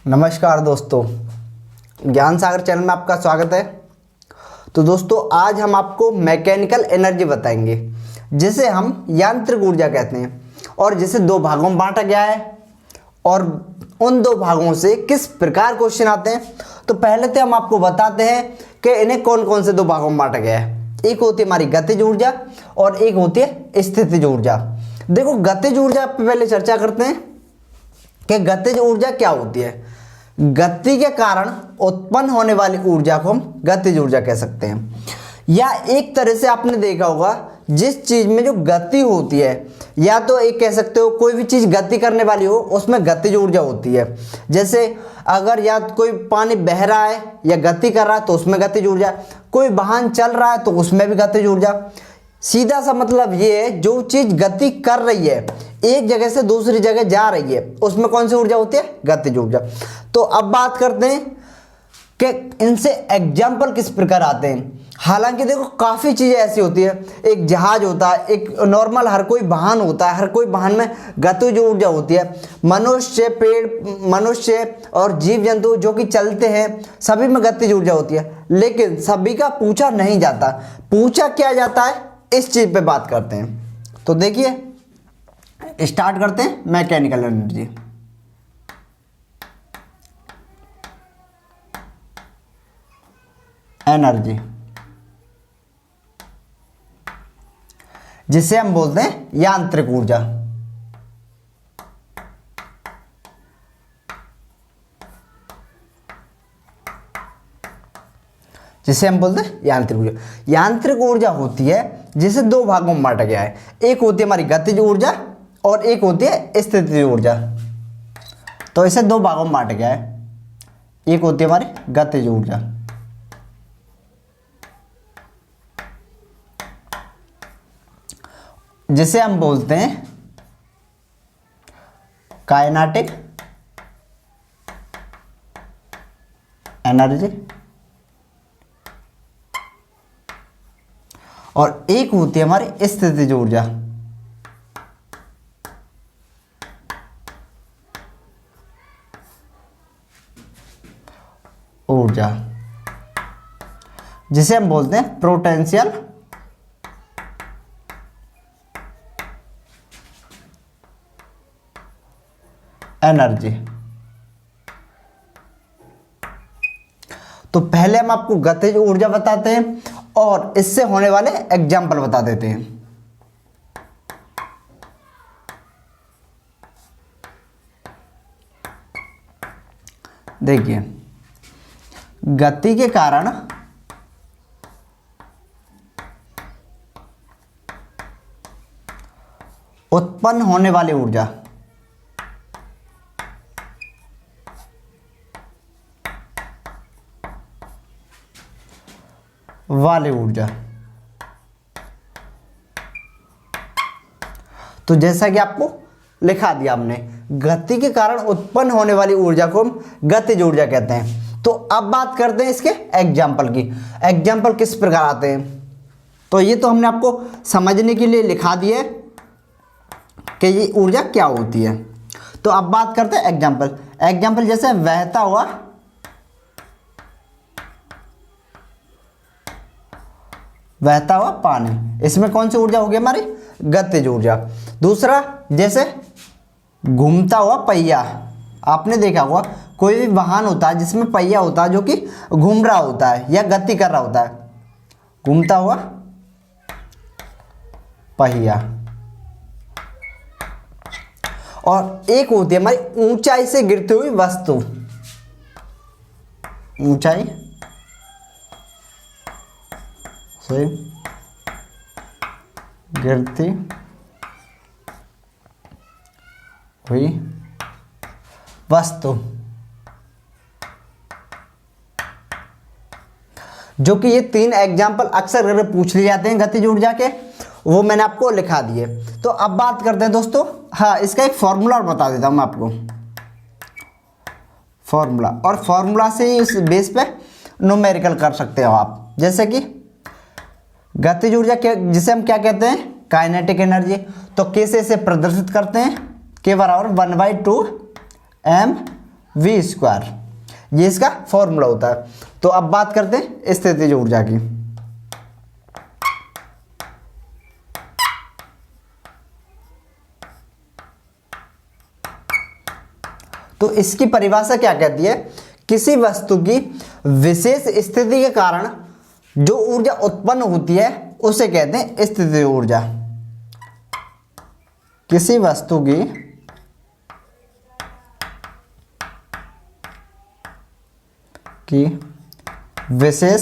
नमस्कार दोस्तों, ज्ञान सागर चैनल में आपका स्वागत है। तो दोस्तों, आज हम आपको मैकेनिकल एनर्जी बताएंगे, जिसे हम यांत्रिक ऊर्जा कहते हैं और जिसे दो भागों में बांटा गया है। और उन दो भागों से किस प्रकार क्वेश्चन आते हैं, तो पहले तो हम आपको बताते हैं कि इन्हें कौन कौन से दो भागों में बांटा गया है। एक होती है हमारी गतिज ऊर्जा और एक होती है स्थितिज ऊर्जा। देखो, गतिज ऊर्जा पे पहले चर्चा करते हैं कि गतिज ऊर्जा क्या होती है। गति के कारण उत्पन्न होने वाली ऊर्जा को हम गतिज ऊर्जा कह सकते हैं। या एक तरह से आपने देखा होगा, जिस चीज में जो गति होती है, या तो एक कह सकते हो कोई भी चीज गति करने वाली हो उसमें गतिज ऊर्जा होती है। जैसे अगर या कोई पानी बह रहा है या गति कर रहा है तो उसमें गतिज ऊर्जा, कोई वाहन चल रहा है तो उसमें भी गतिज ऊर्जा। सीधा सा मतलब ये है, जो चीज गति कर रही है, एक जगह से दूसरी जगह जा रही है, उसमें कौन सी ऊर्जा होती है? गतिज ऊर्जा। तो अब बात करते हैं कि इनसे एग्जाम्पल किस प्रकार आते हैं। हालांकि देखो, काफ़ी चीज़ें ऐसी होती है, एक जहाज होता है, एक नॉर्मल हर कोई वाहन होता है, हर कोई वाहन में गतिज ऊर्जा होती है। मनुष्य, पेड़, मनुष्य और जीव जंतु जो कि चलते हैं, सभी में गतिज ऊर्जा होती है, लेकिन सभी का पूछा नहीं जाता। पूछा क्या जाता है, इस चीज़ पे बात करते हैं। तो देखिए, स्टार्ट करते हैं मैकेनिकल एनर्जी। एनर्जी जिसे हम बोलते हैं यांत्रिक ऊर्जा। जिसे हम बोलते हैं यांत्रिक ऊर्जा। यांत्रिक ऊर्जा होती है जिसे दो भागों में बांटा गया है। एक होती है हमारी गतिज ऊर्जा और एक होती है स्थितिज ऊर्जा। तो इसे दो भागों में बांटा गया है। एक होती है हमारी गतिज ऊर्जा, जिसे हम बोलते हैं काइनेटिक एनर्जी, और एक होती है हमारी स्थितिज ऊर्जा। ऊर्जा जिसे हम बोलते हैं पोटेंशियल एनर्जी। तो पहले हम आपको गतिज ऊर्जा बताते हैं और इससे होने वाले एग्जाम्पल बता देते हैं। देखिए, गति के कारण उत्पन्न होने वाली ऊर्जा, तो जैसा कि आपको लिखा दिया हमने, गति के कारण उत्पन्न होने वाली ऊर्जा को हम गतिज ऊर्जा कहते हैं। तो अब बात करते हैं इसके एग्जाम्पल की। एग्जाम्पल किस प्रकार आते हैं, तो ये तो हमने आपको समझने के लिए लिखा दिया कि ये ऊर्जा क्या होती है। तो अब बात करते हैं एग्जाम्पल। एग्जाम्पल जैसे बहता हुआ पानी, इसमें कौन सी ऊर्जा होगी? हमारी गतिज ऊर्जा। दूसरा, जैसे घूमता हुआ पहिया। आपने देखा होगा, कोई भी वाहन होता है जिसमें पहिया होता है जो कि घूम रहा होता है या गति कर रहा होता है, घूमता हुआ पहिया। और एक होती है हमारी ऊंचाई से गिरती हुई वस्तु। ऊंचाई से गिरती हुई वस्तु, जो कि ये तीन एग्जाम्पल अक्सर अगर पूछ लिए जाते हैं गतिज ऊर्जा के, वो मैंने आपको लिखा दिए। तो अब बात करते हैं दोस्तों, हाँ, इसका एक फॉर्मूला और बता देता हूं मैं आपको। फॉर्मूला, और फॉर्मूला से इस बेस पे न्यूमेरिकल कर सकते हो आप। जैसे कि गतिज ऊर्जा जिसे हम क्या कहते हैं? Kinetic energy. तो कैसे इसे प्रदर्शित करते हैं? के बराबर 1/2 m वी स्क्वायर, ये इसका फॉर्मूला होता है। तो अब बात करते हैं स्थितिज ऊर्जा की। तो इसकी परिभाषा क्या कहती है? किसी वस्तु की विशेष स्थिति के कारण जो ऊर्जा उत्पन्न होती है उसे कहते हैं स्थितिज ऊर्जा। किसी वस्तु की विशेष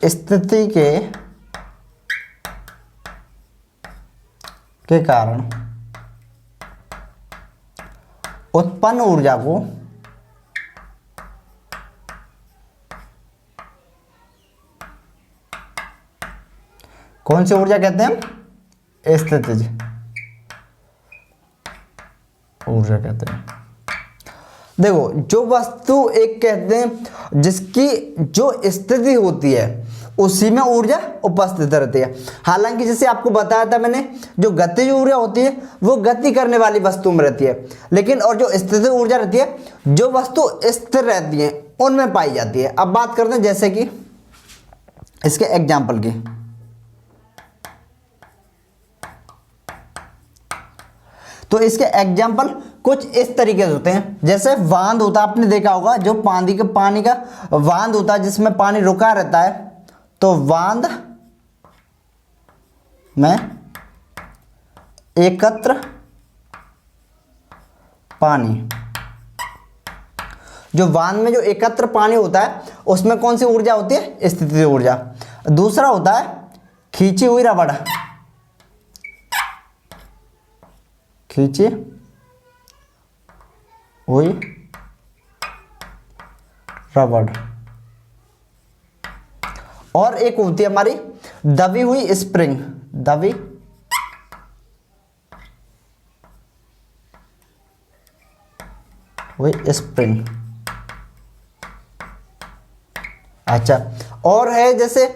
स्थिति के कारण उत्पन्न ऊर्जा को कौन सी ऊर्जा कहते हैं हम? स्थितिज ऊर्जा कहते हैं। देखो, जो वस्तु एक कहते हैं जिसकी जो स्थिति होती है उसी में ऊर्जा उपस्थित रहती है। हालांकि जैसे आपको बताया था मैंने, जो गतिज ऊर्जा होती है वो गति करने वाली वस्तु में रहती है, लेकिन और जो स्थितिज ऊर्जा रहती है जो वस्तु स्थिर रहती है उनमें पाई जाती है। अब बात करते हैं जैसे कि इसके एग्जाम्पल की। तो इसके एग्जाम्पल कुछ इस तरीके से होते हैं, जैसे बांध होता है, आपने देखा होगा जो पानी का बांध होता है जिसमें पानी रुका रहता है, तो बांध में एकत्र पानी, जो बांध में जो एकत्र पानी होता है उसमें कौन सी ऊर्जा होती है? स्थितिज ऊर्जा। दूसरा होता है खींची हुई रबड़, खींची हुई रबड़। और एक होती है हमारी दबी हुई स्प्रिंग, दबी हुई स्प्रिंग। अच्छा, और है जैसे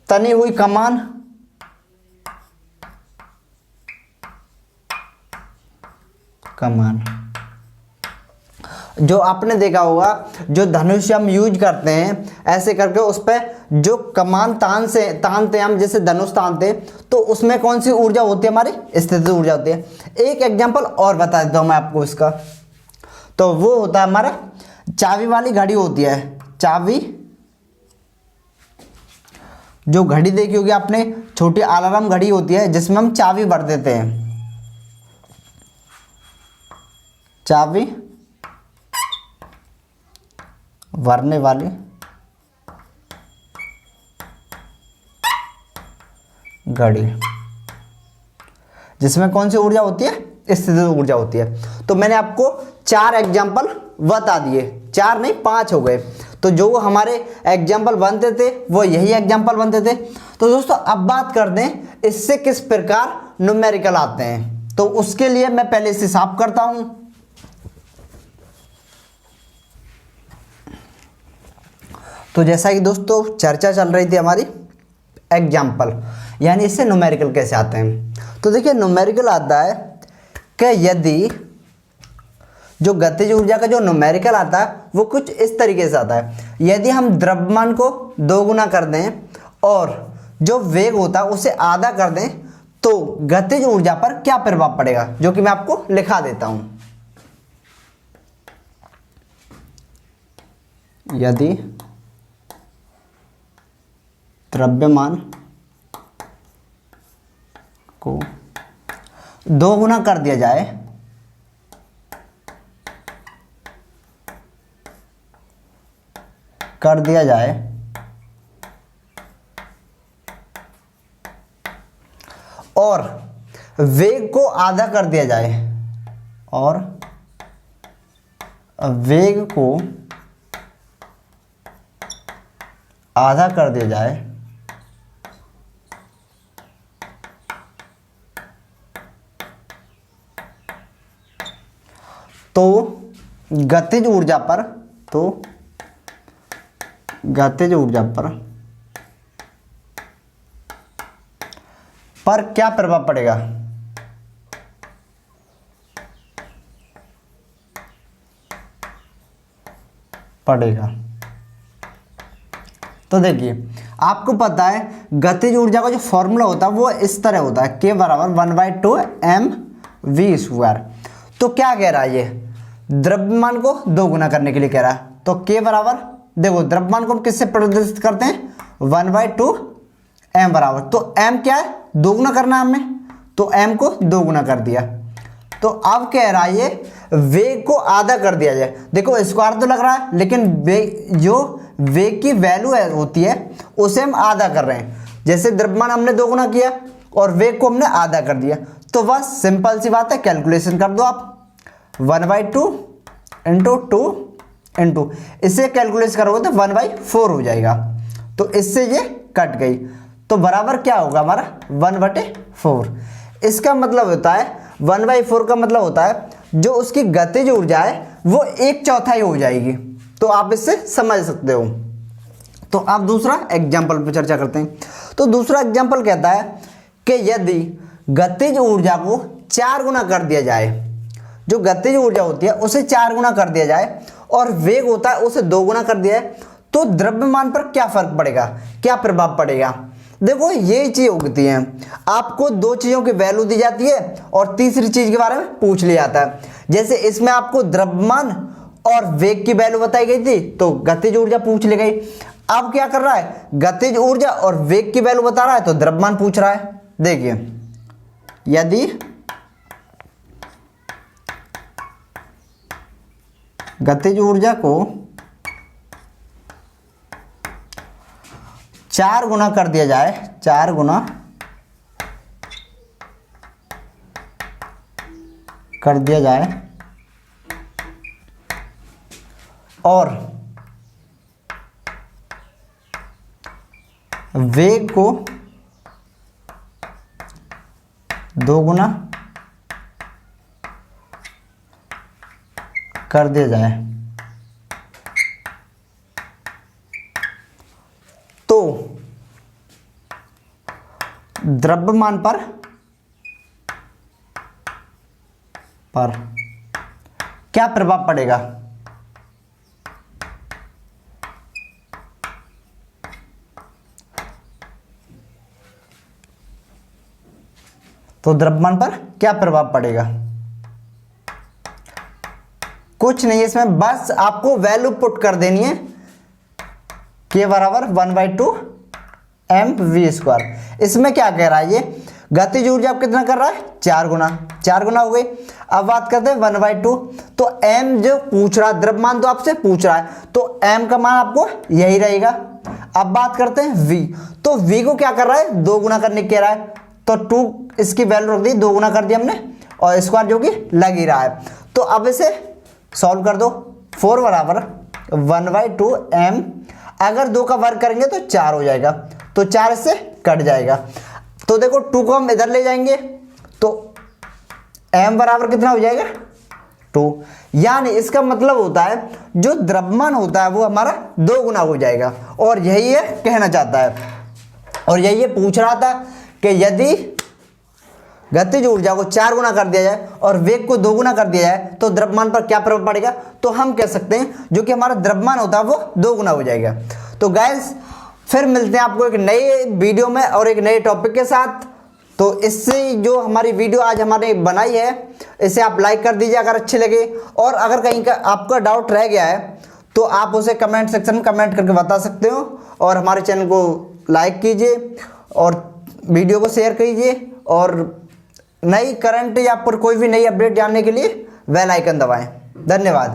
तनी हुई कमान, कमान। जो आपने देखा होगा जो धनुष हम यूज करते हैं ऐसे करके उस पर जो कमान तानते हम, जैसे धनुष तानते, तो उसमें कौन सी ऊर्जा होती है? हमारी स्थितिज ऊर्जा होती है। एक एग्जांपल और बता देता हूं मैं आपको इसका, तो वो होता है हमारा चाबी वाली घड़ी होती है। चाबी, जो घड़ी देखी होगी आपने, छोटी अलार्म घड़ी होती है जिसमें हम चाबी भर देते हैं। चाबी भरने वाली घड़ी, जिसमें कौन सी ऊर्जा होती है? स्थितिज ऊर्जा होती है। तो मैंने आपको 4 एग्जाम्पल बता दिए, 4 नहीं 5 हो गए। तो जो हमारे एग्जाम्पल बनते थे वो यही एग्जाम्पल बनते थे। तो दोस्तों अब बात करते हैं इससे किस प्रकार न्यूमेरिकल आते हैं। तो उसके लिए मैं पहले इसे साफ करता हूं। तो जैसा कि दोस्तों चर्चा चल रही थी हमारी एग्जाम्पल, यानी इससे न्यूमेरिकल कैसे आते हैं। तो देखिए न्यूमेरिकल आता है कि यदि जो गतिज ऊर्जा का जो न्यूमेरिकल आता है वो कुछ इस तरीके से आता है। यदि हम द्रव्यमान को 2 गुना कर दें और जो वेग होता है उसे आधा कर दें तो गतिज ऊर्जा पर क्या प्रभाव पड़ेगा, जो कि मैं आपको लिखा देता हूं। यदि द्रव्यमान को 2 गुना कर दिया जाए और वेग को आधा कर दिया जाए, और वेग को आधा कर दिया जाए, तो गतिज ऊर्जा पर क्या प्रभाव पड़ेगा? पड़ेगा। तो देखिए आपको पता है गतिज ऊर्जा का जो फॉर्मूला होता है वो इस तरह होता है, K बराबर 1/2 mv²। तो क्या कह रहा है ये, द्रव्यमान को 2 गुना करने के लिए कह रहा है। तो K बराबर, देखो द्रव्यमान को हम किससे प्रदर्शित करते हैं, 1/2 m बराबर, तो m क्या है, 2 गुना करना है हमें, तो m को 2 गुना कर दिया। तो अब कह रहा है ये वेग को आधा कर दिया जाए। देखो स्क्वायर तो लग रहा है, लेकिन जो वेग की वैल्यू है होती है उसे हम आधा कर रहे हैं। जैसे द्रव्यमान हमने 2 गुना किया और वेग को हमने आधा कर दिया, तो बस सिंपल सी बात है, कैलकुलेशन कर दो आप, 1/2 इंटू 2 इंटू, इससे कैलकुलेशन करोगे तो 1/4 हो जाएगा। तो इससे ये कट गई, तो बराबर क्या होगा हमारा 1/4। इसका मतलब होता है 1/4 का मतलब होता है जो उसकी गतिज ऊर्जा है वो 1/4 हो जाएगी। तो आप इससे समझ सकते हो। तो आप दूसरा एग्जाम्पल पर चर्चा करते हैं। तो दूसरा एग्जाम्पल कहता है कि यदि गतिज ऊर्जा को 4 गुना कर दिया जाए, जो गतिज ऊर्जा होती है उसे 4 गुना कर दिया जाए और वेग होता है उसे 2 गुना कर दिया है, तो द्रव्यमान पर क्या फर्क पड़ेगा, क्या प्रभाव पड़ेगा। देखो ये चीज होती है, आपको 2 चीजों की वैल्यू दी जाती है और तीसरी चीज के बारे में पूछ लिया जाता है। जैसे इसमें आपको द्रव्यमान और वेग की वैल्यू बताई गई थी, तो गतिज ऊर्जा पूछ ली गई। अब क्या कर रहा है, गतिज ऊर्जा और वेग की वैल्यू बता रहा है, तो द्रव्यमान पूछ रहा है। देखिए यदि गतिज ऊर्जा को 4 गुना कर दिया जाए, 4 गुना कर दिया जाए और वेग को 2 गुना कर दिया जाए, तो द्रव्यमान पर क्या प्रभाव पड़ेगा। तो द्रव्यमान पर क्या प्रभाव पड़ेगा, कुछ नहीं, इसमें बस आपको वैल्यू पुट कर देनी है, K बराबर 1/2 mv²। इसमें क्या कह रहा है ये, गतिज ऊर्जा आप कितना कर रहा है, 4 गुना, 4 गुना हो गई। अब बात करते हैं 1/2, तो m जो पूछ रहा है, द्रव्यमान तो आपसे पूछ रहा है, तो m का मान आपको यही रहेगा। अब बात करते हैं v, तो v को क्या कर रहा है, 2 गुना करने कह रहा है, तो 2 इसकी वैल्यू रख दी, 2 गुना कर दिया हमने और स्क्वायर जो कि लग ही रहा है। तो अब इसे सॉल्व कर दो, 4 बराबर 1/2 m, अगर 2 का वर्ग करेंगे तो 4 हो जाएगा, तो 4 इससे कट जाएगा। तो देखो 2 को हम इधर ले जाएंगे तो m बराबर कितना हो जाएगा, 2। यानी इसका मतलब होता है जो द्रव्यमान होता है वो हमारा 2 गुना हो जाएगा, और यही ये कहना चाहता है। और यही ये पूछ रहा था कि यदि गतिज ऊर्जा को 4 गुना कर दिया जाए और वेग को 2 गुना कर दिया जाए तो द्रव्यमान पर क्या प्रभाव पड़ेगा, तो हम कह सकते हैं जो कि हमारा द्रव्यमान होता है वो 2 गुना हो जाएगा। तो गाइस फिर मिलते हैं आपको एक नए वीडियो में और एक नए टॉपिक के साथ। तो इससे जो हमारी वीडियो आज हमारे बनाई है इसे आप लाइक कर दीजिए अगर अच्छी लगे, और अगर कहीं का आपका डाउट रह गया है तो आप उसे कमेंट सेक्शन में कमेंट करके बता सकते हो, और हमारे चैनल को लाइक कीजिए और वीडियो को शेयर कीजिए, और नई करंट या पर कोई भी नई अपडेट जानने के लिए बेल आइकन दबाएं। धन्यवाद।